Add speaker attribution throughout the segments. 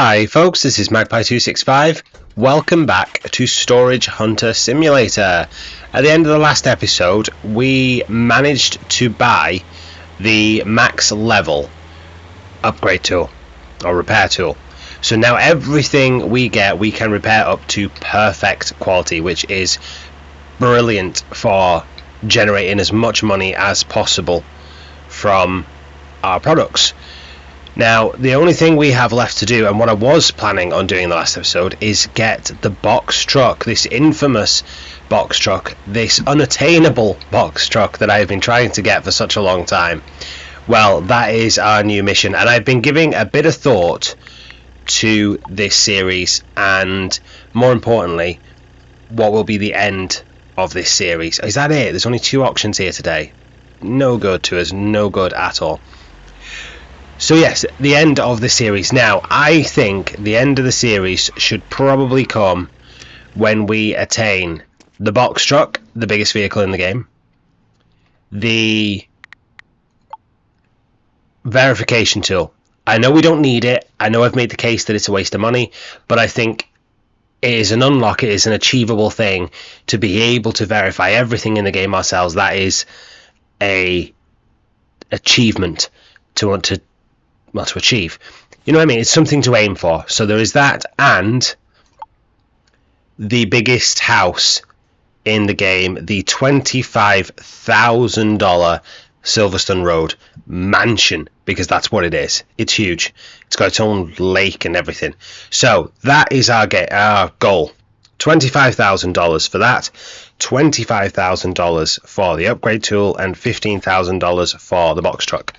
Speaker 1: Hi folks, this is Magpie265. Welcome back to Storage Hunter Simulator. At the end of the last episode, we managed to buy the max level upgrade tool or repair tool. So now everything we get, we can repair up to perfect quality, which is brilliant for generating as much money as possible from our products. Now, the only thing we have left to do, and what I was planning on doing in the last episode, is get the box truck, this infamous box truck, this unattainable box truck that I've been trying to get for such a long time. Well, that is our new mission, and I've been giving a bit of thought to this series, and more importantly, what will be the end of this series. Is that it? There's only 2 auctions here today. No good to us, no good at all. So yes, the end of the series. Now, I think the end of the series should probably come when we attain the box truck, the biggest vehicle in the game, the verification tool. I know we don't need it. I know I've made the case that it's a waste of money, but I think it is an unlock, it is an achievable thing to be able to verify everything in the game ourselves. That is a achievement to want to achieve. You know what I mean? It's something to aim for. So there is that, and the biggest house in the game, the $25,000 Silverstone Road mansion, because that's what it is. It's huge. It's got its own lake and everything. So that is our goal. $25,000 for that, $25,000 for the upgrade tool, and $15,000 for the box truck.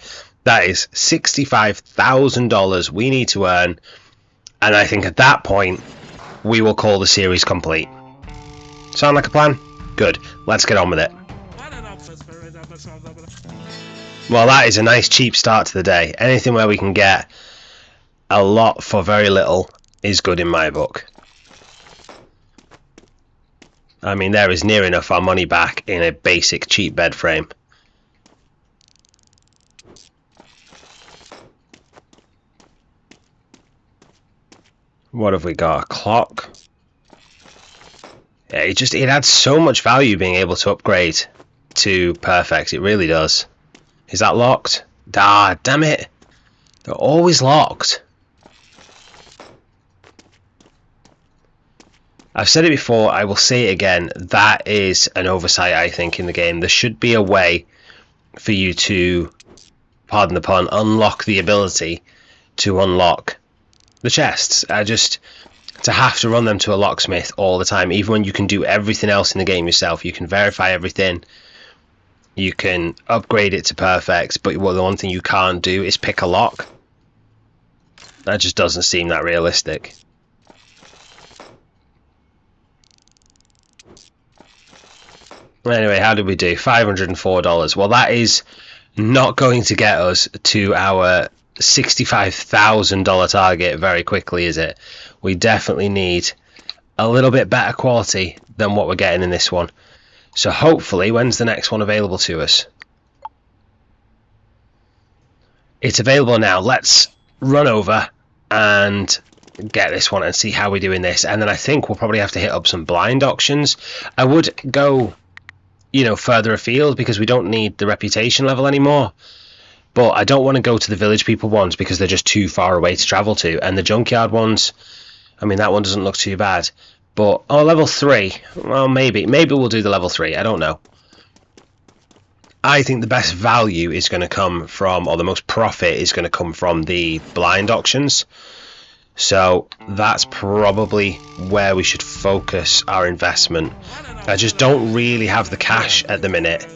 Speaker 1: That is $65,000 we need to earn, and I think at that point we will call the series complete. Sound like a plan? Good, let's get on with it. Well, that is a nice cheap start to the day. Anything where we can get a lot for very little is good in my book. I mean, there is near enough our money back in a basic cheap bed frame. What have we got? A clock. Yeah, it adds so much value being able to upgrade to perfect. It really does. Is that locked? Ah, damn it. They're always locked. I've said it before, I will say it again. That is an oversight, I think, in the game. There should be a way for you to, pardon the pun, unlock the ability to unlock the chests. To have to run them to a locksmith all the time, even when you can do everything else in the game yourself. You can verify everything, you can upgrade it to perfect, but the one thing you can't do is pick a lock. That just doesn't seem that realistic. Anyway, how did we do? $504. Well, that is not going to get us to our $65,000 target very quickly, is it? We definitely need a little bit better quality than what we're getting in this one. So hopefully, when's the next one available to us? It's available now. Let's run over and get this one and see how we do in this, and then I think we'll probably have to hit up some blind auctions. I would go, further afield because we don't need the reputation level anymore. But I don't want to go to the village people ones because they're just too far away to travel to. And the junkyard ones, I mean, that one doesn't look too bad. But, level 3, well, maybe we'll do the level 3, I don't know. I think the best value is going to come from, or the most profit is going to come from the blind auctions. So that's probably where we should focus our investment. I just don't really have the cash at the minute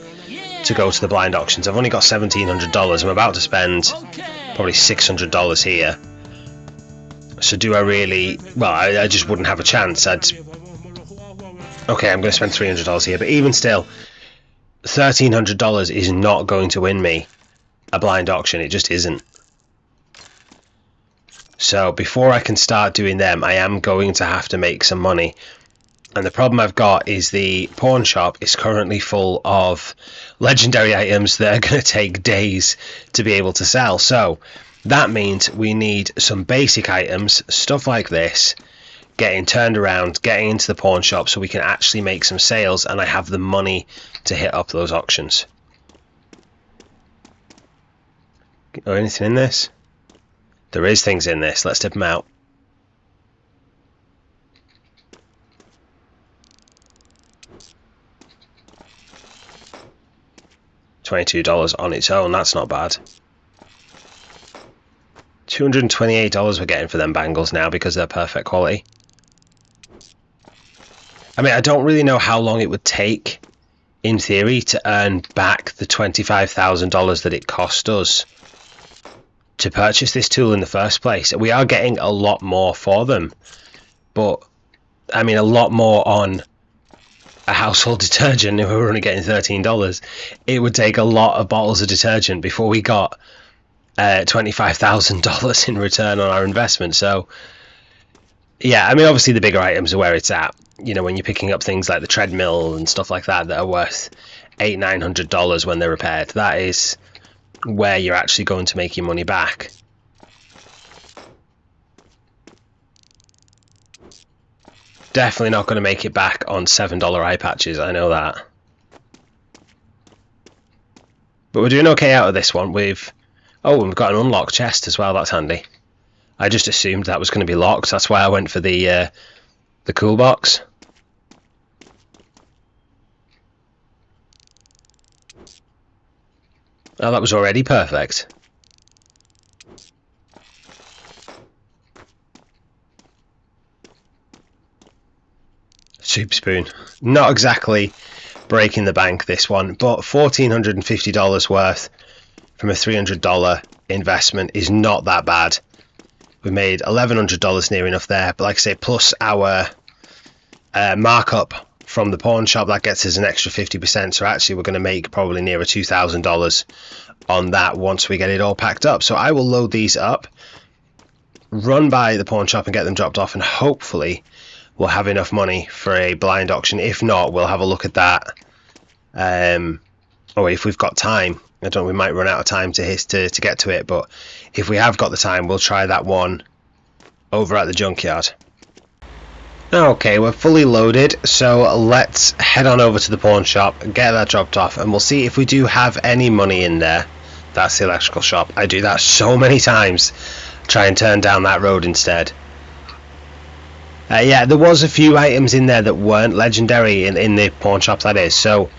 Speaker 1: to go to the blind auctions. I've only got $1,700. I'm about to spend probably $600 here. So do I really? Well, I just wouldn't have a chance. Okay, I'm going to spend $300 here, but even still, $1,300 is not going to win me a blind auction. It just isn't. So before I can start doing them, I am going to have to make some money. And the problem I've got is the pawn shop is currently full of legendary items that are going to take days to be able to sell. So That means we need some basic items, stuff like this, getting turned around, getting into the pawn shop so we can actually make some sales and I have the money to hit up those auctions. Or anything in this? There is things in this. Let's tip them out. $22 on its own. That's not bad. $228 we're getting for them bangles now because they're perfect quality. I mean, I don't really know how long it would take, in theory, to earn back the $25,000 that it cost us to purchase this tool in the first place. We are getting a lot more for them, but I mean a lot more on a household detergent. If we were only getting $13, it would take a lot of bottles of detergent before we got $25,000 in return on our investment. So yeah, I mean obviously the bigger items are where it's at. You know, when you're picking up things like the treadmill and stuff like that are worth $800-900 when they're repaired, that is where you're actually going to make your money back. Definitely not going to make it back on $7 eye patches, I know that. But we're doing okay out of this one. We've got an unlocked chest as well, that's handy. I just assumed that was going to be locked, that's why I went for the cool box. Oh, that was already perfect. Soup spoon. Not exactly breaking the bank, this one, but $1,450 worth from a $300 investment is not that bad. We made $1,100 near enough there, but like I say, plus our markup from the pawn shop, that gets us an extra 50%, so actually we're going to make probably nearer $2,000 on that once we get it all packed up. So I will load these up, run by the pawn shop and get them dropped off, and hopefully we'll have enough money for a blind auction. If not, we'll have a look at that, or if we've got time. I don't know, we might run out of time to get to it, but if we have got the time, we'll try that one over at the junkyard. Okay, we're fully loaded, so let's head on over to the pawn shop, get that dropped off, and we'll see if we do have any money in there. That's the electrical shop. I do that so many times. Try and turn down that road instead. Yeah, there was a few items in there that weren't legendary in the pawn shop, that is, so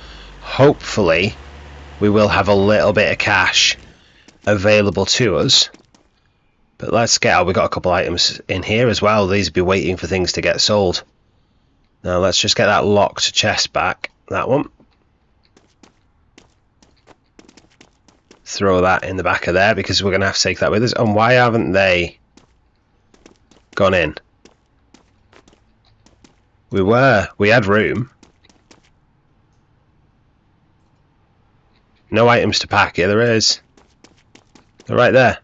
Speaker 1: hopefully we will have a little bit of cash available to us. But let's get out. We've got a couple items in here as well. These will be waiting for things to get sold. Now let's just get that locked chest back. That one. Throw that in the back of there because we're going to have to take that with us. And why haven't they gone in? We had room. No items to pack. Yeah, there is. They're right there.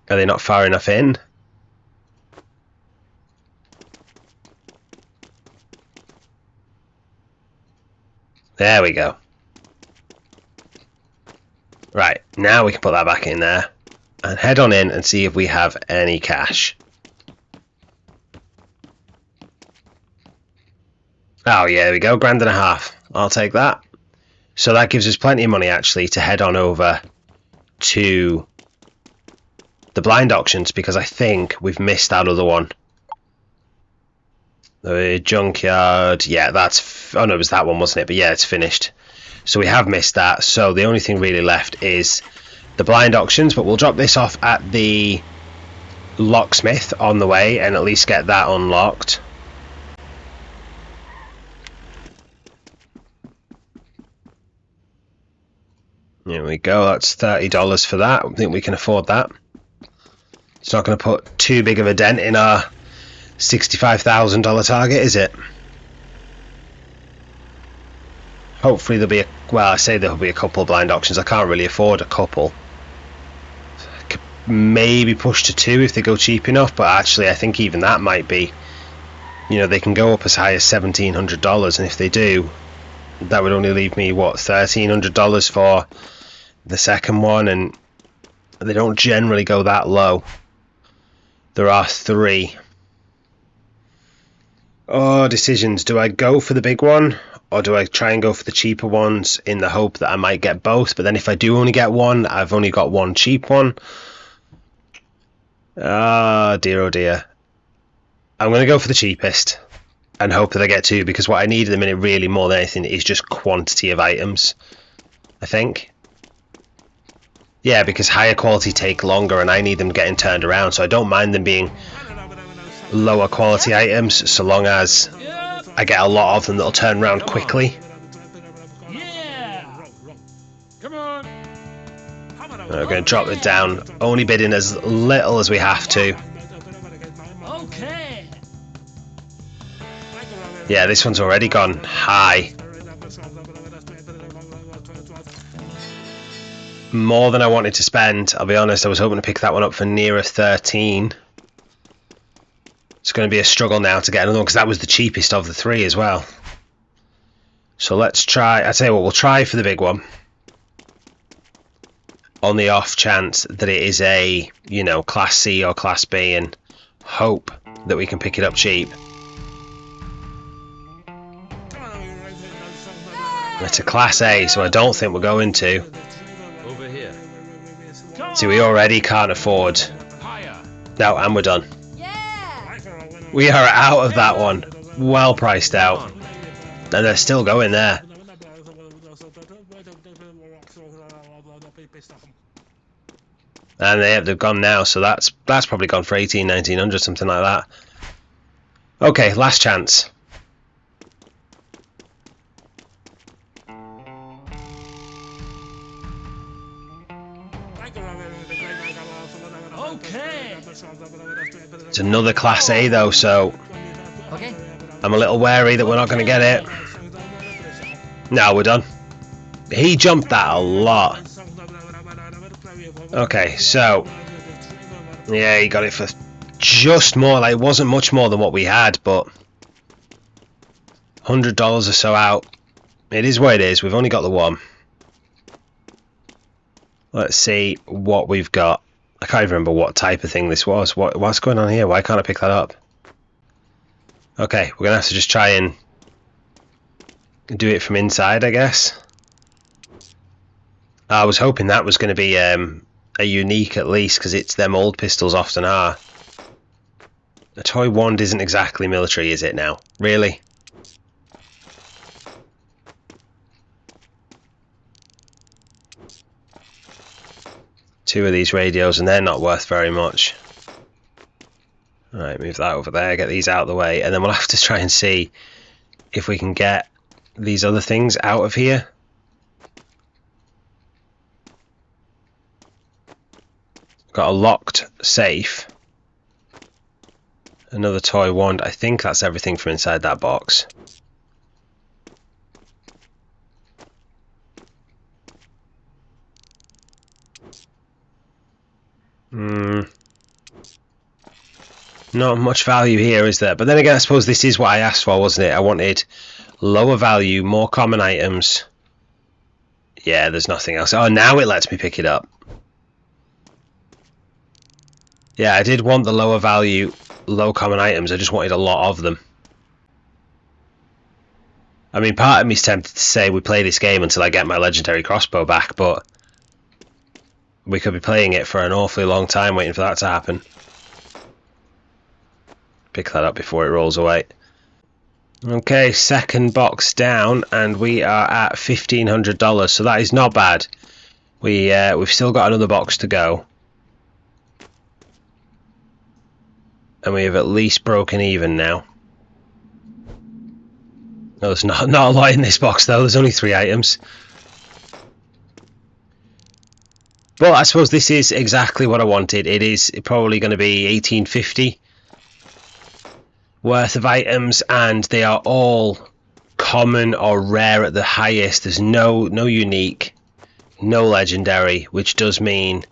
Speaker 1: Are they not far enough in? There we go. Right, now we can put that back in there and head on in and see if we have any cash. Oh yeah, there we go, $1,500. I'll take that. So that gives us plenty of money actually to head on over to the blind auctions, because I think we've missed that other one. The junkyard, yeah, that's, oh no, it was that one, wasn't it? But yeah, it's finished. So we have missed that. So the only thing really left is the blind auctions, but we'll drop this off at the locksmith on the way and at least get that unlocked. There we go, that's $30 for that. I think we can afford that. It's not going to put too big of a dent in our $65,000 target, is it? Hopefully there'll be a, well, I say there'll be a couple of blind auctions. I can't really afford a couple. I could maybe push to 2 if they go cheap enough, but actually I think even that might be, you know, they can go up as high as $1,700, and if they do, that would only leave me, what, $1,300 for the second one, and they don't generally go that low. There are 3. Oh, decisions. Do I go for the big one, or do I try and go for the cheaper ones in the hope that I might get both? But then if I do only get one, I've only got one cheap one. Ah, dear, oh dear. I'm going to go for the cheapest and hope that I get 2, because what I need at the minute really more than anything is just quantity of items, I think. Yeah, because higher quality take longer and I need them getting turned around, so I don't mind them being lower quality items so long as I get a lot of them that'll turn around quickly. We're going to drop it down, only bidding as little as we have to. Yeah, this one's already gone high. More than I wanted to spend, I'll be honest. I was hoping to pick that one up for nearer 13. It's going to be a struggle now to get another one, because that was the cheapest of the 3 as well. So let's try, I tell you what, we'll try for the big one. On the off chance that it is a, you know, Class C or Class B, and hope that we can pick it up cheap. It's a Class A, so I don't think we're going to.
Speaker 2: Over here.
Speaker 1: See, we already can't afford. No, and we're done. We are out of that one. Well priced out. And they're still going there. And they've gone now, so that's probably gone for 1900, something like that. Okay, last chance.
Speaker 2: Okay.
Speaker 1: It's another Class A though, so I'm a little wary that we're not going to get it. No, we're done. He jumped that a lot. Okay, so yeah, he got it for just more. Like, it wasn't much more than what we had, but $100 or so out. It is what it is. We've only got the one. Let's see what we've got. I can't even remember what type of thing this was. What's going on here? Why can't I pick that up? Okay, we're gonna have to just try and do it from inside, I guess. I was hoping that was going to be a unique at least, because it's them old pistols often are. A toy wand isn't exactly military, is it now? Really? Two of these radios and they're not worth very much. Alright, move that over there, get these out of the way, and then we'll have to try and see if we can get these other things out of here. Got a locked safe. Another toy wand. I think that's everything from inside that box. Not much value here, is there? But then again, I suppose this is what I asked for, wasn't it? I wanted lower value, more common items. Yeah, there's nothing else. Oh, now it lets me pick it up. Yeah, I did want the lower value, low common items. I just wanted a lot of them. I mean, part of me's tempted to say we play this game until I get my legendary crossbow back, but we could be playing it for an awfully long time waiting for that to happen. Pick that up before it rolls away. Okay, second box down, and we are at $1,500, so that is not bad. We've still got another box to go. And we have at least broken even now. No, there's not a lot in this box though, there's only 3 items. Well, I suppose this is exactly what I wanted. It is probably going to be $1,850 worth of items, and they are all common or rare at the highest. There's no unique, no legendary, which does mean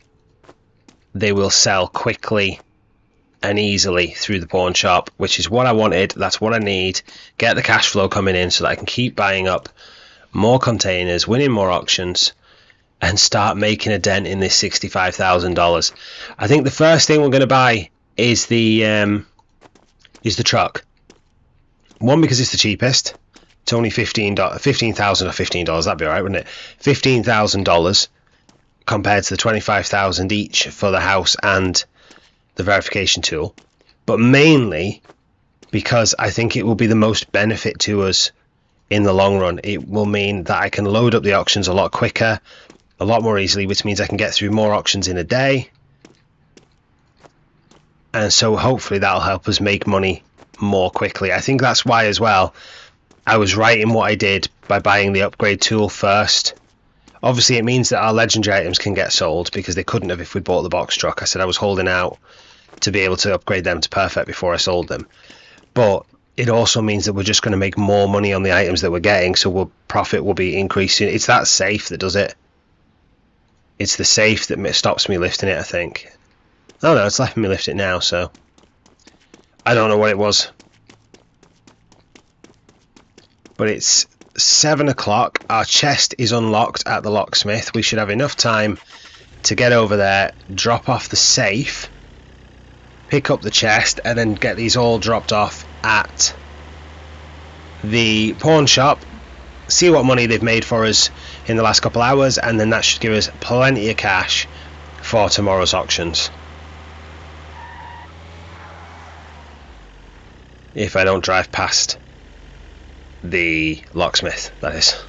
Speaker 1: they will sell quickly and easily through the pawn shop, which is what I wanted. That's what I need. Get the cash flow coming in so that I can keep buying up more containers, winning more auctions, and start making a dent in this $65,000. I think the first thing we're going to buy is the truck. One, because it's the cheapest. It's only $15,000 or $15. That'd be alright, wouldn't it? $15,000 compared to the $25,000 each for the house and the verification tool. But mainly because I think it will be the most benefit to us in the long run. It will mean that I can load up the auctions a lot quicker, a lot more easily, which means I can get through more auctions in a day. And so hopefully that'll help us make money more quickly. I think that's why as well I was right in what I did by buying the upgrade tool first. Obviously it means that our legendary items can get sold, because they couldn't have if we bought the box truck. I said I was holding out to be able to upgrade them to perfect before I sold them. But it also means that we're just going to make more money on the items that we're getting, so profit will be increasing. It's that safe that does it. It's the safe that stops me lifting it, I think. Oh no, it's letting me lift it now, so I don't know what it was. But it's 7 o'clock. Our chest is unlocked at the locksmith. We should have enough time to get over there, drop off the safe, pick up the chest, and then get these all dropped off at the pawn shop, see what money they've made for us in the last couple hours, and then that should give us plenty of cash for tomorrow's auctions. If I don't drive past the locksmith, that is.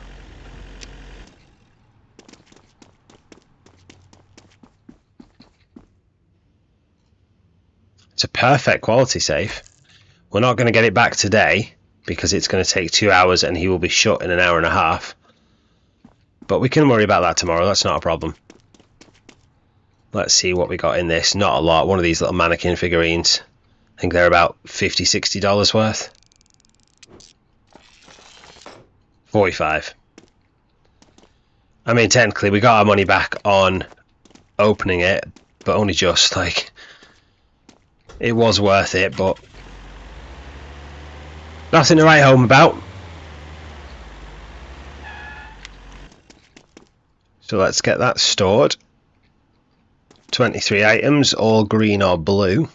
Speaker 1: It's a perfect quality safe. We're not going to get it back today because it's going to take 2 hours and he will be shut in an hour and a half. But we can worry about that tomorrow. That's not a problem. Let's see what we got in this. Not a lot. One of these little mannequin figurines. I think they're about $50, $60 worth. 45. I mean, technically we got our money back on opening it, but only just. Like, it was worth it, but nothing to write home about. So let's get that stored. 23 items, all green or blue.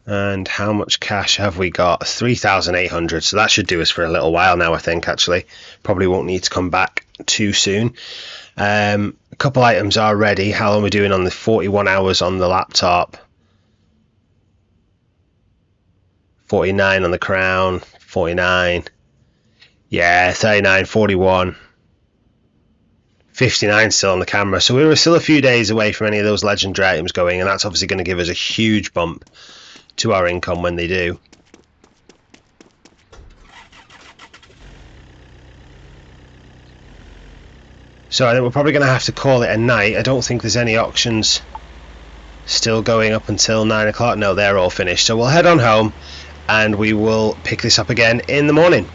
Speaker 1: And how much cash have we got? 3,800. So that should do us for a little while now, I think, actually. Probably won't need to come back too soon. A couple items are ready. How long are we doing on the 41 hours on the laptop? 49 on the crown. 49. Yeah, 39, 41. 59 still on the camera. So we were still a few days away from any of those legendary items going, and that's obviously going to give us a huge bump to our income when they do. So I think we're probably going to have to call it a night. I don't think there's any auctions still going up until 9 o'clock. No, they're all finished. So we'll head on home and we will pick this up again in the morning.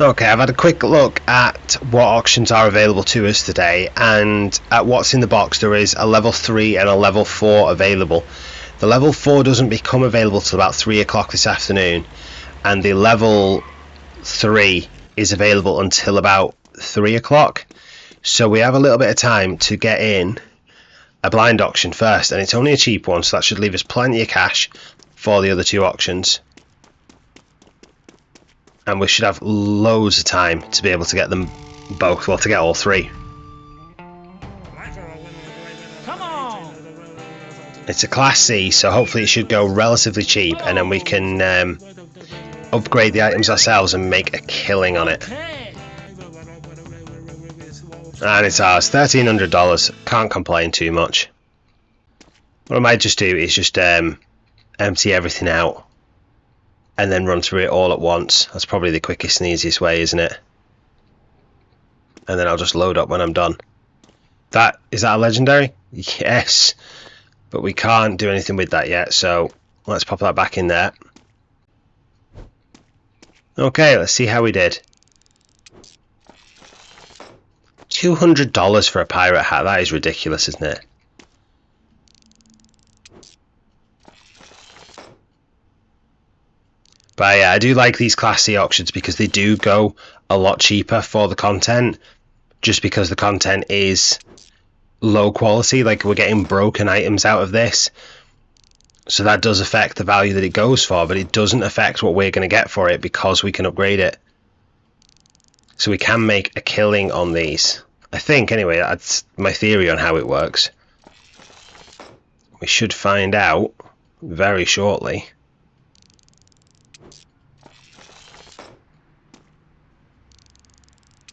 Speaker 1: Okay, I've had a quick look at what auctions are available to us today, and at what's in the box there is a level 3 and a level 4 available. The level 4 doesn't become available till about 3 o'clock this afternoon, and the level 3 is available until about 3 o'clock. So we have a little bit of time to get in a blind auction first, and it's only a cheap one, so that should leave us plenty of cash for the other two auctions. And we should have loads of time to be able to get them both, well, to get all three.
Speaker 2: Come on.
Speaker 1: It's a Class C, so hopefully it should go relatively cheap, and then we can upgrade the items ourselves and make a killing on it.
Speaker 2: Okay.
Speaker 1: And it's ours, $1,300. Can't complain too much. What I might just do is just empty everything out and then run through it all at once. That's probably the quickest and easiest way, isn't it? And then I'll just load up when I'm done. Is that a legendary? Yes, but we can't do anything with that yet, so let's pop that back in there. Okay, let's see how we did. $200 for a pirate hat. That is ridiculous, isn't it? But yeah, I do like these Class C auctions because they do go a lot cheaper for the content, just because the content is low quality. Like, we're getting broken items out of this, so that does affect the value that it goes for, but it doesn't affect what we're going to get for it because we can upgrade it. So we can make a killing on these. I think, anyway, that's my theory on how it works. We should find out very shortly.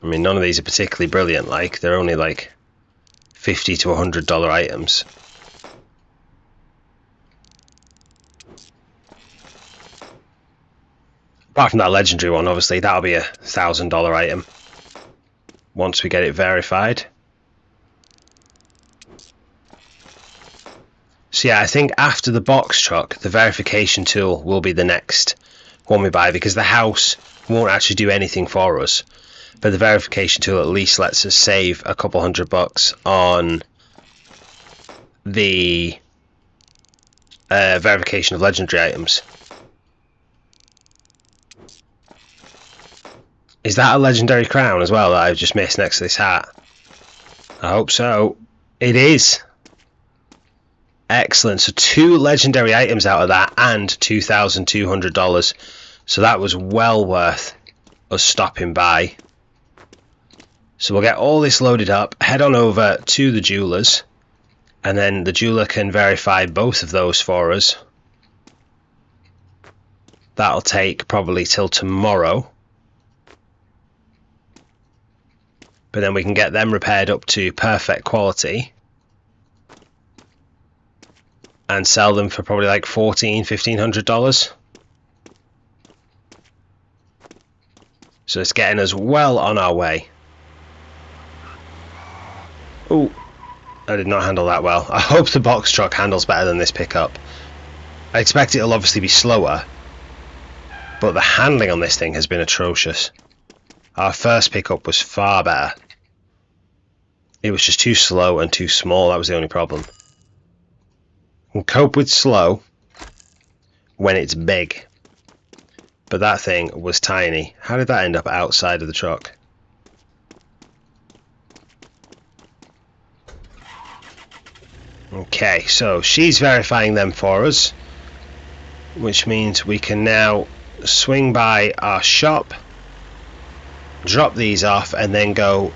Speaker 1: I mean, none of these are particularly brilliant, like, they're only like $50 to $100 items. Apart from that legendary one, obviously, that'll be a $1,000 item once we get it verified. So yeah, I think after the box truck, the verification tool will be the next one we buy, because the house won't actually do anything for us. But the verification tool at least lets us save a couple $100 on the verification of legendary items. Is that a legendary crown as well that I've just missed next to this hat? I hope so. It is. Excellent. So 2 legendary items out of that and $2,200. So that was well worth us stopping by. So we'll get all this loaded up, head on over to the jewelers, and then the jeweler can verify both of those for us. That'll take probably till tomorrow. But then we can get them repaired up to perfect quality and sell them for probably like $1,400–$1,500. So it's getting us well on our way. Oh, I did not handle that well. I hope the box truck handles better than this pickup. I expect it'll obviously be slower, but the handling on this thing has been atrocious. Our first pickup was far better. It was just too slow and too small, that was the only problem. We can cope with slow when it's big, but that thing was tiny. How did that end up outside of the truck? Okay, so she's verifying them for us, which means we can now swing by our shop, drop these off, and then go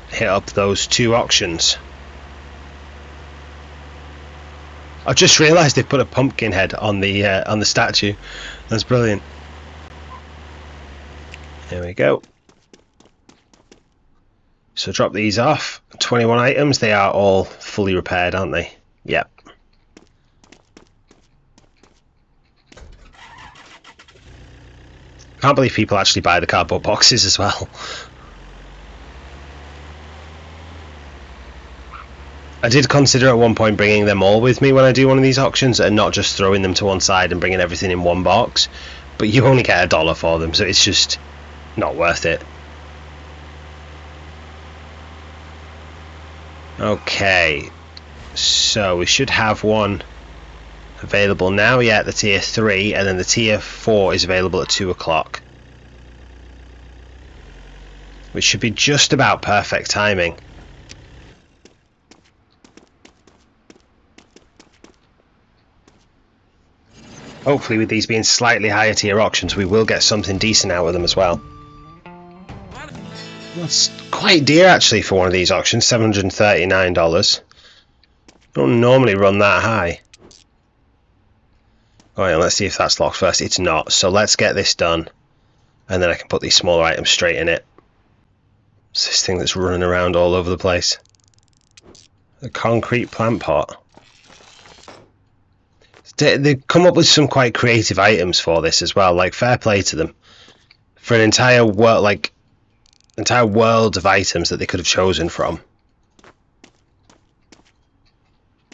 Speaker 1: hit up those 2 auctions. I've just realised they put a pumpkin head on the statue. That's brilliant. There we go. So drop these off. 21 items. They are all fully repaired, aren't they? Yep. Can't believe people actually buy the cardboard boxes as well. I did consider at one point bringing them all with me when I do one of these auctions and not just throwing them to one side and bringing everything in one box, but you only get $1 for them, so it's just not worth it. Okay, so we should have one available now. Yeah, the tier 3, and then the tier 4 is available at 2 o'clock, which should be just about perfect timing. Hopefully with these being slightly higher tier auctions, we will get something decent out of them as well. That's quite dear actually for one of these auctions, $739. Don't normally run that high. Oh yeah, let's see if that's locked first. It's not, so let's get this done, and then I can put these smaller items straight in it. It's this thing that's running around all over the place. A concrete plant pot. They've come up with some quite creative items for this as well, like fair play to them. For an entire world of items that they could have chosen from.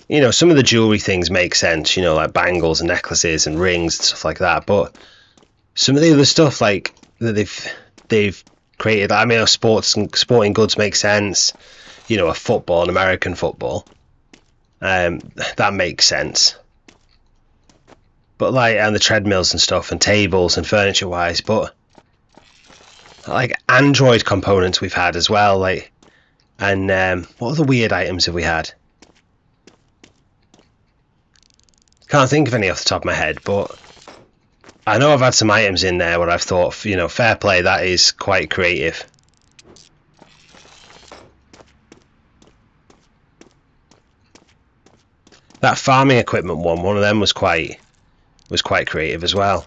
Speaker 1: You know, some of the jewelry things make sense, you know, like bangles and necklaces and rings and stuff like that, but some of the other stuff like that they've created, I mean, sporting goods make sense, you know, a football, an American football, that makes sense. But like, and the treadmills and stuff, and tables and furniture wise, but like Android components we've had as well, like, and what other weird items have we had? Can't think of any off the top of my head, but I know I've had some items in there where I've thought, you know, fair play, that is quite creative. That farming equipment one of them was quite creative as well.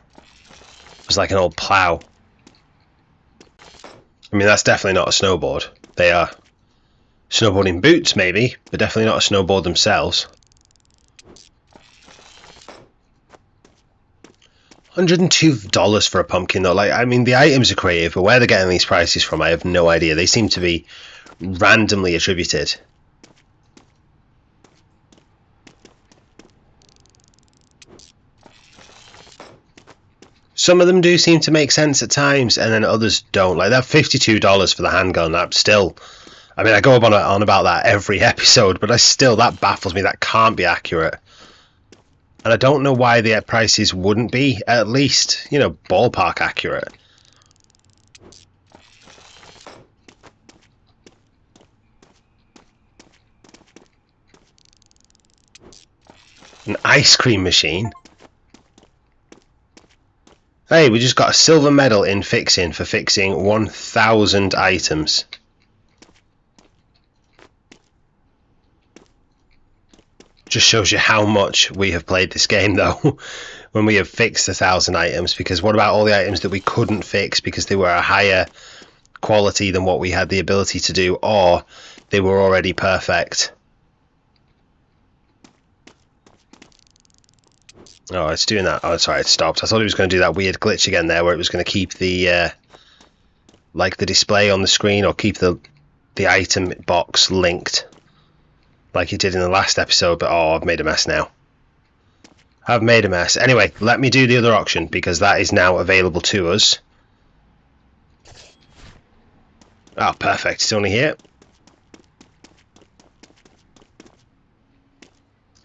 Speaker 1: It was like an old plough. I mean, that's definitely not a snowboard. They are snowboarding boots, maybe, but definitely not a snowboard themselves. $102 for a pumpkin, though. Like, I mean, the items are creative, but where they're getting these prices from, I have no idea. They seem to be randomly attributed. Some of them do seem to make sense at times, and then others don't. Like that $52 for the handgun, that still... I mean, I go on about that every episode, but that baffles me. That can't be accurate. And I don't know why the prices wouldn't be at least, you know, ballpark accurate. An ice cream machine. Hey, we just got a silver medal in fixing for fixing 1,000 items. Just shows you how much we have played this game, though, when we have fixed 1,000 items. Because what about all the items that we couldn't fix because they were a higher quality than what we had the ability to do, or they were already perfect? Oh, it's doing that. Oh, sorry, it stopped. I thought it was going to do that weird glitch again there, where it was going to keep the like the display on the screen, or keep the item box linked, like it did in the last episode. But oh, I've made a mess now. I've made a mess. Anyway, let me do the other auction, because that is now available to us. Oh, perfect. It's only here.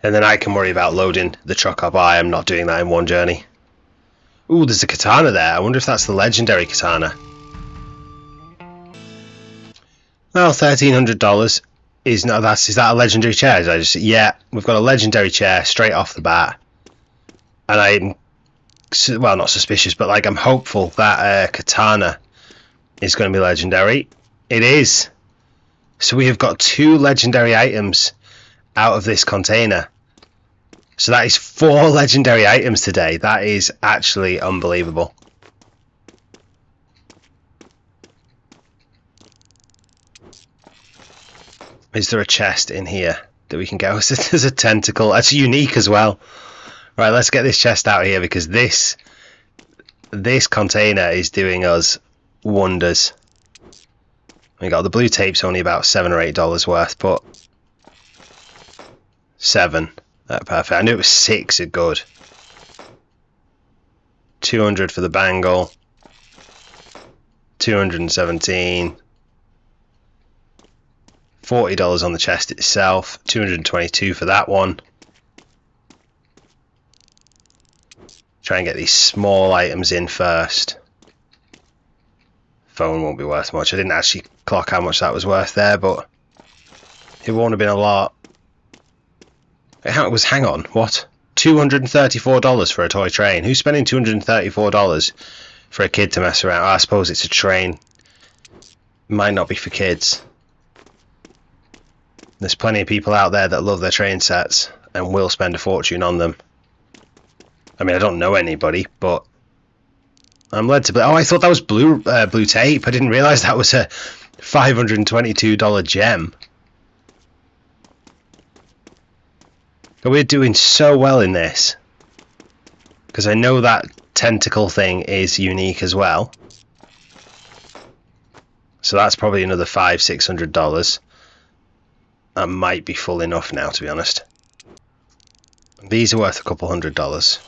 Speaker 1: And then I can worry about loading the truck up. I am not doing that in one journey. Ooh, there's a katana there. I wonder if that's the legendary katana. Well, $1,300 is not that. Is that a legendary chair? Yeah, we've got a legendary chair straight off the bat. And I'm, well, not suspicious, but like I'm hopeful that katana is going to be legendary. It is. So we have got 2 legendary items out of this container. So that is 4 legendary items today. That is actually unbelievable. Is there a chest in here that we can get? Oh, there's a tentacle. That's unique as well. Right, let's get this chest out here, because this container is doing us wonders. We got the blue tape's only about $7 or $8 worth, but 7. Perfect. I knew it was 6 are good. 200 for the bangle. 217. $40 on the chest itself. 222 for that one. Try and get these small items in first. Phone won't be worth much. I didn't actually clock how much that was worth there, but it won't have been a lot. It was, hang on, what? $234 for a toy train. Who's spending $234 for a kid to mess around? Oh, I suppose it's a train. Might not be for kids. There's plenty of people out there that love their train sets and will spend a fortune on them. I mean, I don't know anybody, but I'm led to believe. Oh, I thought that was blue tape. I didn't realise that was a $522 gem. But we're doing so well in this, because I know that tentacle thing is unique as well. So that's probably another $500-600. That might be full enough now, to be honest. These are worth a couple $100.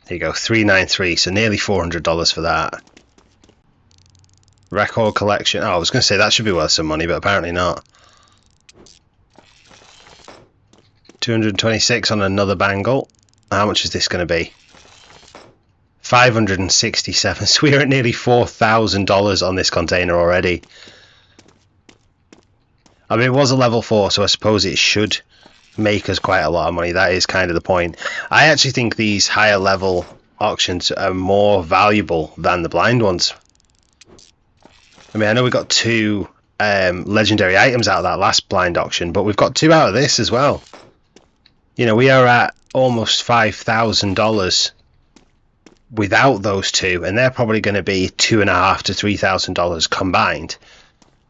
Speaker 1: Here you go, $393, so nearly $400 for that. Record collection. Oh, I was going to say that should be worth some money, but apparently not. 226 on another bangle. How much is this going to be? 567. So we're at nearly $4,000 on this container already. I mean, it was a level 4, so I suppose it should make us quite a lot of money. That is kind of the point. I actually think these higher level auctions are more valuable than the blind ones. I mean, I know we got 2 legendary items out of that last blind auction, but we've got 2 out of this as well. You know, we are at almost $5,000 without those 2, and they're probably going to be $2,500 to $3,000 combined.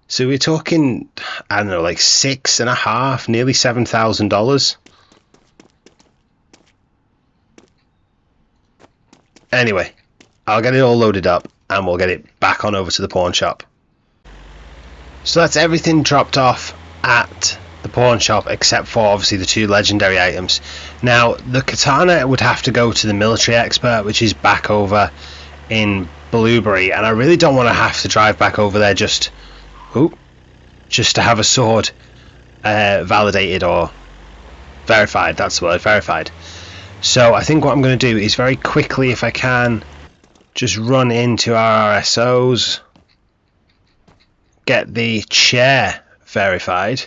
Speaker 1: So we're talking, I don't know, like $6,500, nearly $7,000. Anyway, I'll get it all loaded up and we'll get it back on over to the pawn shop. So that's everything dropped off at the pawn shop except for obviously the 2 legendary items. Now the katana would have to go to the military expert, which is back over in Blueberry, and I really don't want to have to drive back over there just to have a sword validated or verified. That's the word, verified. So I think what I'm going to do is very quickly, if I can, just run into our RSOs, get the chair verified,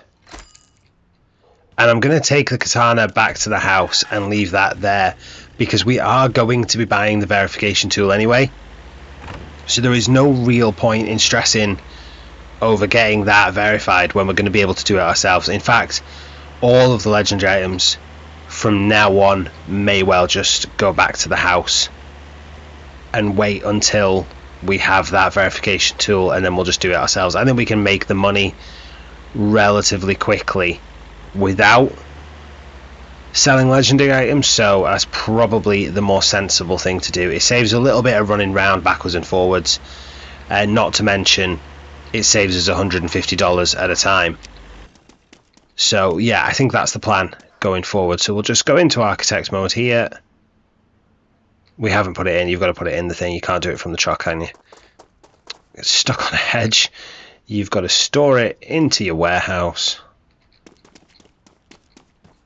Speaker 1: and I'm going to take the katana back to the house and leave that there because we are going to be buying the verification tool anyway, so there is no real point in stressing over getting that verified when we're going to be able to do it ourselves. In fact, all of the legendary items from now on may well just go back to the house and wait until we have that verification tool, and then we'll just do it ourselves. I think we can make the money relatively quickly without selling legendary items, so that's probably the more sensible thing to do. It saves a little bit of running round backwards and forwards, and not to mention it saves us $150 at a time. So yeah, I think that's the plan going forward. So we'll just go into architect mode here. We haven't put it in. You've got to put it in the thing. You can't do it from the truck, can you? It's stuck on a hedge. You've got to store it into your warehouse,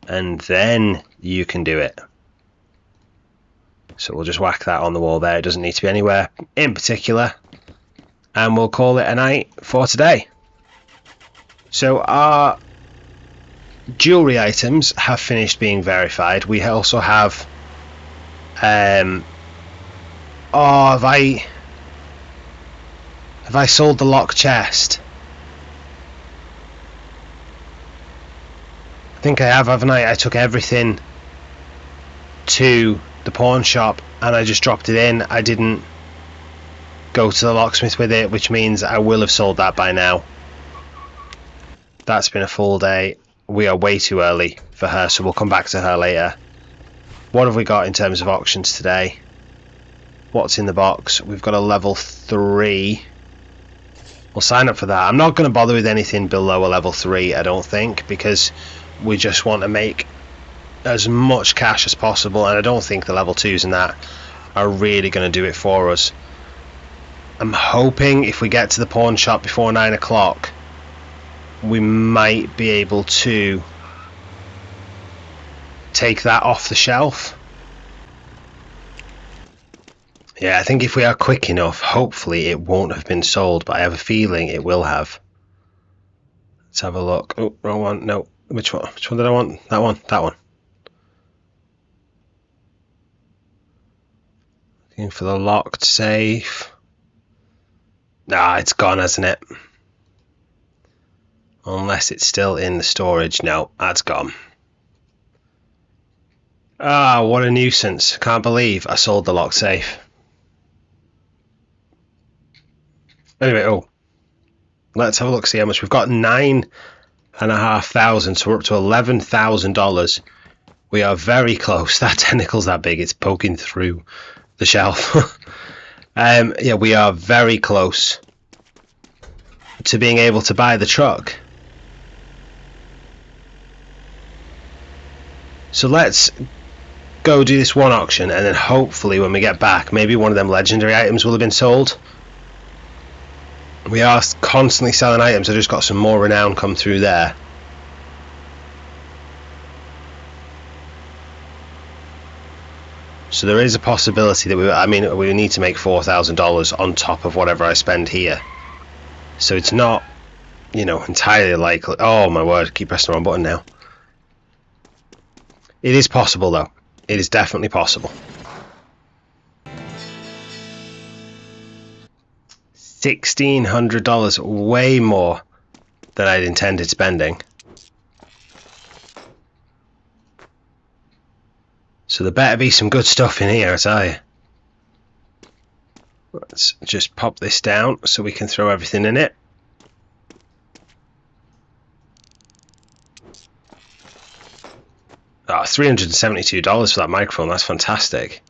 Speaker 1: and then you can do it. So we'll just whack that on the wall there. It doesn't need to be anywhere in particular, and we'll call it a night for today. So our jewelry items have finished being verified. We also have have I sold the lock chest? I think I have, haven't I? I took everything to the pawn shop and I just dropped it in. I didn't go to the locksmith with it, which means I will have sold that by now. That's been a full day. We are way too early for her, so we'll come back to her later. What have we got in terms of auctions today? What's in the box? We've got a level 3. We'll sign up for that. I'm not going to bother with anything below a level 3, I don't think, because we just want to make as much cash as possible, and I don't think the level 2s and that are really going to do it for us. I'm hoping if we get to the pawn shop before 9 o'clock, we might be able to take that off the shelf. Yeah, I think if we are quick enough, hopefully it won't have been sold, but I have a feeling it will have. Let's have a look. Oh, wrong one. No, which one? Which one did I want? That one. That one. Looking for the locked safe. Nah, it's gone, hasn't it? Unless it's still in the storage. No, that's gone. Ah, what a nuisance. Can't believe I sold the lock safe. Anyway, let's have a look, see how much we've got. $9,500, so we're up to $11,000. We are very close. That tentacle's that big, it's poking through the shelf. Yeah, we are very close to being able to buy the truck. So let's go do this one auction, and then hopefully when we get back, maybe one of them legendary items will have been sold. We are constantly selling items. I just got some more renown come through there. So there is a possibility that we need to make $4,000 on top of whatever I spend here. So it's not, entirely likely. Oh my word, keep pressing the wrong button now. It is possible though. It is definitely possible. $1,600, way more than I'd intended spending. So there better be some good stuff in here, I tell you. Let's just pop this down so we can throw everything in it. Oh, $372 for that microphone, that's fantastic.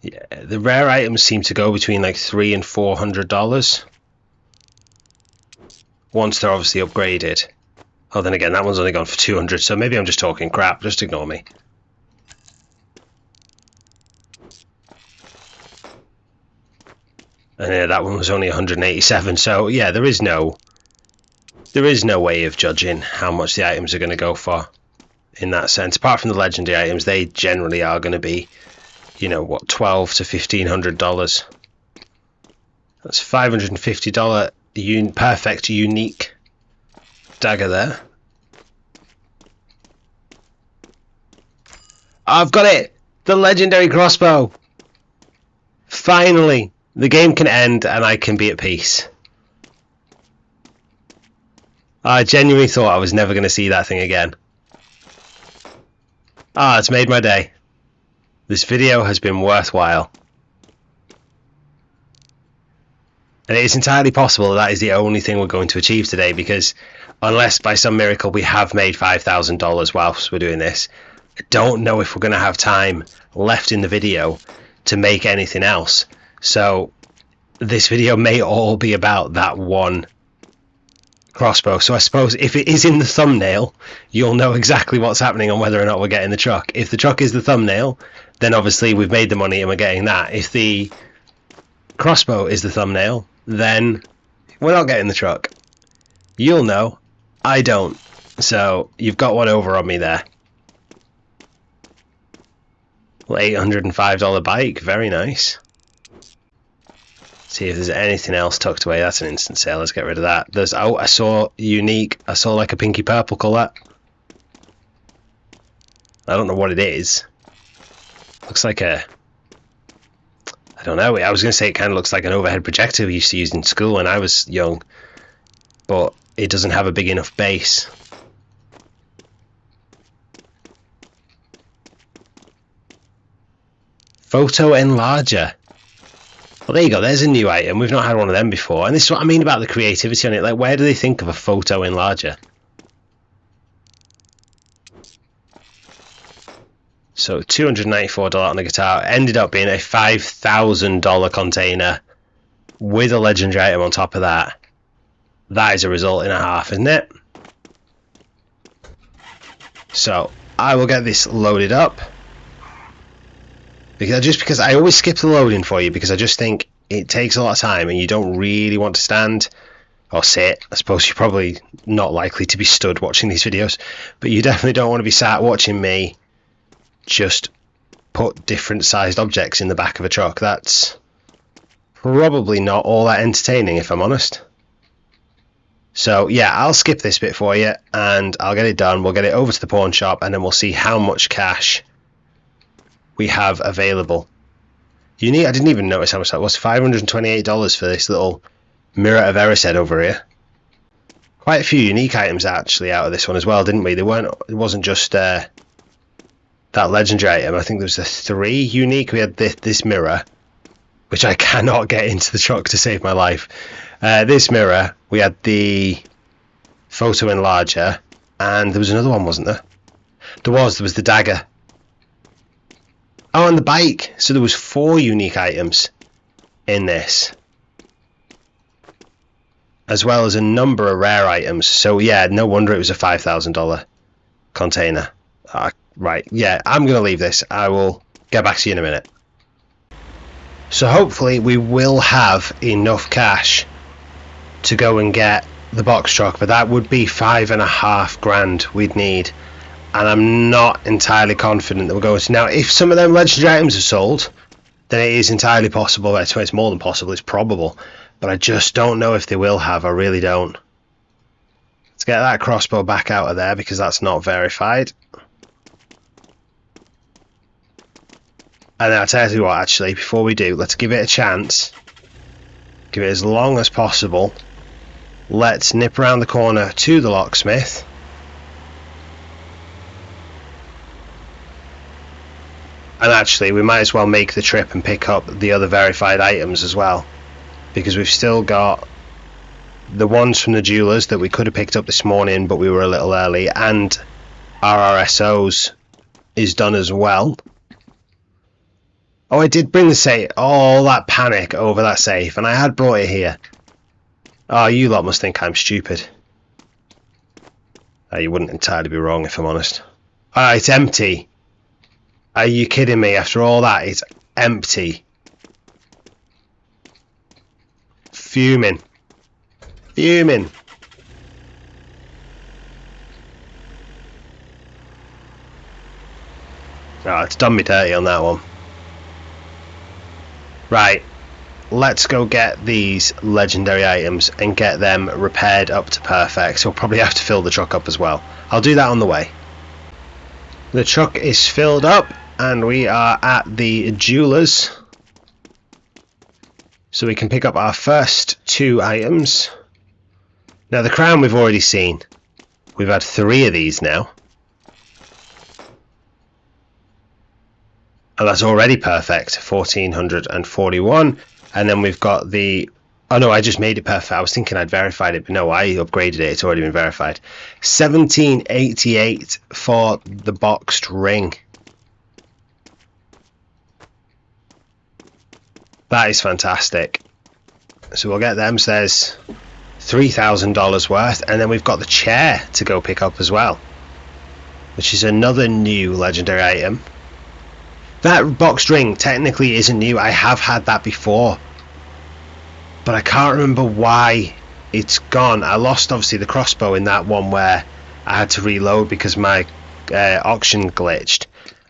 Speaker 1: Yeah, the rare items seem to go between like $300 and $400 once they're obviously upgraded. Oh, then again, that one's only gone for $200, so maybe I'm just talking crap. Just ignore me. And yeah, that one was only $187. So yeah, there is no way of judging how much the items are going to go for in that sense. Apart from the legendary items, they generally are going to be, what, $1,200 to $1,500. That's $550 perfect unique dagger there. I've got it! The legendary crossbow! Finally! The game can end and I can be at peace. I genuinely thought I was never going to see that thing again. It's made my day. This video has been worthwhile. And it is entirely possible that is the only thing we're going to achieve today, because unless by some miracle we have made $5,000 whilst we're doing this, I don't know if we're going to have time left in the video to make anything else. So this video may all be about that one crossbow. So I suppose if it is in the thumbnail, you'll know exactly what's happening on whether or not we're getting the truck. If the truck is the thumbnail, then obviously we've made the money and we're getting that. If the crossbow is the thumbnail, then we're not getting the truck. You'll know. I don't. So you've got one over on me there. Well, $805 bike, very nice. See if there's anything else tucked away. That's an instant sale. Let's get rid of that. There's I saw unique. I saw like a pinky purple colour. I don't know what it is. Looks like a, I don't know. I was going to say it kind of looks like an overhead projector we used to use in school when I was young, but it doesn't have a big enough base. Photo enlarger. Well, there you go. There's a new item. We've not had one of them before. And this is what I mean about the creativity on it. Like, where do they think of a photo enlarger? So $294 on the guitar. Ended up being a $5,000 container with a legendary item on top of that. That is a result and a half, isn't it? So I will get this loaded up. Because I always skip the loading for you, because I just think it takes a lot of time and you don't really want to stand or sit. I suppose you're probably not likely to be stood watching these videos, but you definitely don't want to be sat watching me just put different sized objects in the back of a truck. That's probably not all that entertaining, if I'm honest. So yeah, I'll skip this bit for you and I'll get it done. We'll get it over to the pawn shop and then we'll see how much cash we have available. Unique, I didn't even notice how much that was. $528 for this little mirror of Erised over here. Quite a few unique items actually out of this one as well, didn't we? It wasn't just that legendary item. I think there was 3 unique. We had this mirror, which I cannot get into the truck to save my life. This mirror, we had the photo enlarger, and there was another one, wasn't there? There was the dagger. Oh, and the bike. So there was 4 unique items in this, as well as a number of rare items. So yeah, no wonder it was a $5,000 container. Right, yeah, I'm going to leave this. I will get back to you in a minute. So hopefully we will have enough cash to go and get the box truck, but that would be $5,500 we'd need. and I'm not entirely confident that we're going to. Now, if some of them legendary items are sold, then it is entirely possible. It's more than possible, it's probable, but I just don't know if they will have. I really don't. Let's get that crossbow back out of there because that's not verified. And then I'll tell you what, actually, before we do, let's give it a chance. Give it as long as possible. Let's nip around the corner to the locksmith. And actually, we might as well make the trip and pick up the other verified items as well. Because we've still got the ones from the jewelers that we could have picked up this morning, but we were a little early. And RRSOs is done as well. Oh, I did bring the safe. All that panic over that safe, and I had brought it here. Oh, you lot must think I'm stupid. You wouldn't entirely be wrong, if I'm honest. It's empty. Are you kidding me? After all that, it's empty. Fuming. Fuming. Oh, it's done me dirty on that one. Right, let's go get these legendary items and get them repaired up to perfect. So we'll probably have to fill the truck up as well. I'll do that on the way. The truck is filled up and we are at the jewelers. So we can pick up our first 2 items. Now the crown we've already seen. We've had 3 of these now. And that's already perfect, 1441. And then we've got the... Oh no, I just made it perfect. I was thinking I'd verified it, but no, I upgraded it. It's already been verified. 1788 for the boxed ring. That is fantastic. So we'll get them. So there's $3,000 worth. And then we've got the chair to go pick up as well, which is another new legendary item. That boxed ring technically isn't new. I have had that before, but I can't remember why it's gone. I lost obviously the crossbow in that one where I had to reload because my auction glitched.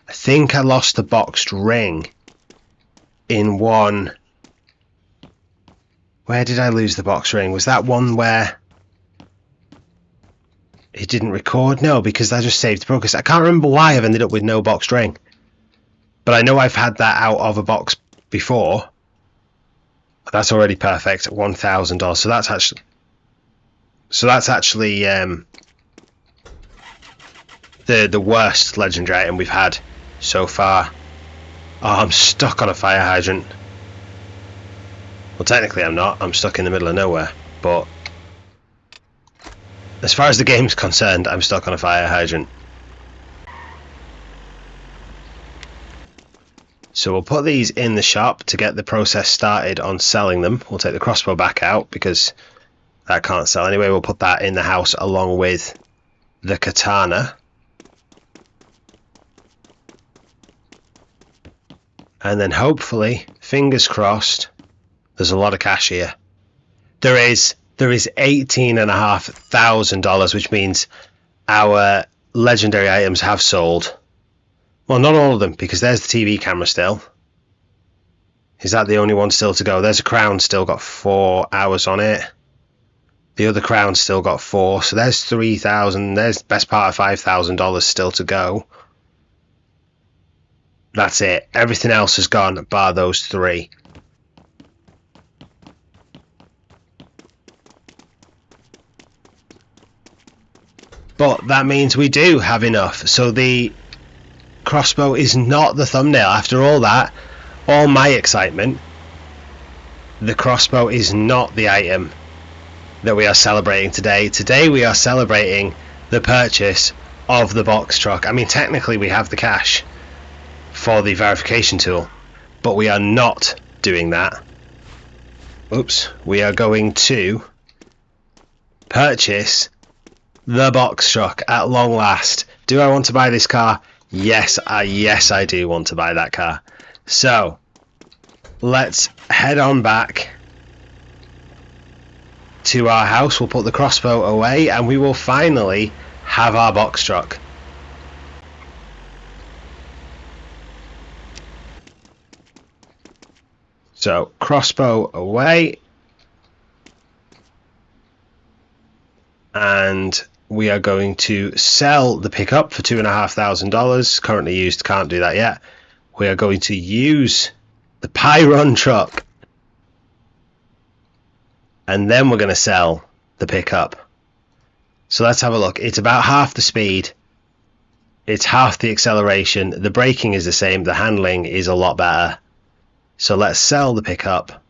Speaker 1: I think I lost the boxed ring in one. Where did I lose the boxed ring? Was that one where it didn't record? No, because I just saved progress. I can't remember why I've ended up with no boxed ring. But I know I've had that out of a box before. That's already perfect. $1,000. So that's actually the worst legendary item we've had so far. Oh, I'm stuck on a fire hydrant. Well, technically I'm not. I'm stuck in the middle of nowhere. But as far as the game's concerned, I'm stuck on a fire hydrant. So we'll put these in the shop to get the process started on selling them. We'll take the crossbow back out because that can't sell anyway. We'll put that in the house along with the katana. And then hopefully, fingers crossed, there's a lot of cash here. There is $18,500, which means our legendary items have sold. Well, not all of them, because there's the TV camera still. Is that the only one still to go? There's a crown still got 4 hours on it. The other crown still got 4. So there's 3,000. There's the best part of $5,000 still to go. That's it. Everything else has gone, bar those 3. But that means we do have enough. So the crossbow is not the thumbnail. After all that, all my excitement, the crossbow is not the item that we are celebrating today. Today we are celebrating the purchase of the box truck. I mean, technically we have the cash for the verification tool, but we are not doing that. Oops. We are going to purchase the box truck at long last. Do I want to buy this car? Yes, I do want to buy that car. So let's head on back to our house. We'll put the crossbow away and we will finally have our box truck. So crossbow away. And we are going to sell the pickup for $2,500. Currently used, can't do that yet. We are going to use the Pyron truck. And then we're going to sell the pickup. So let's have a look. It's about half the speed. It's half the acceleration. The braking is the same. The handling is a lot better. So let's sell the pickup.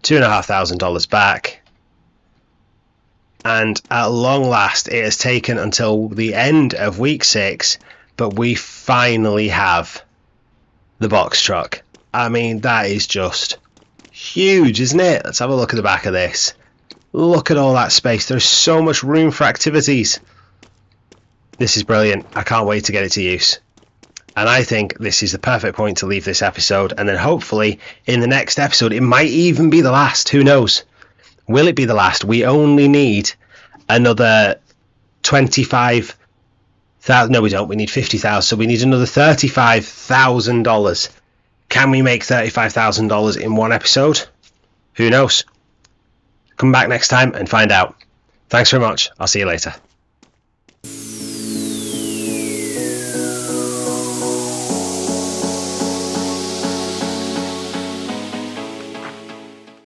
Speaker 1: $2,500 back. And at long last, it has taken until the end of week 6, but we finally have the box truck. I mean, that is just huge, isn't it? Let's have a look at the back of this. Look at all that space. There's so much room for activities. This is brilliant. I can't wait to get it to use. And I think this is the perfect point to leave this episode. And then hopefully in the next episode, it might even be the last. Who knows? Will it be the last? We only need another 25,000. No, we don't. We need 50,000. So we need another $35,000. Can we make $35,000 in one episode? Who knows? Come back next time and find out. Thanks very much. I'll see you later.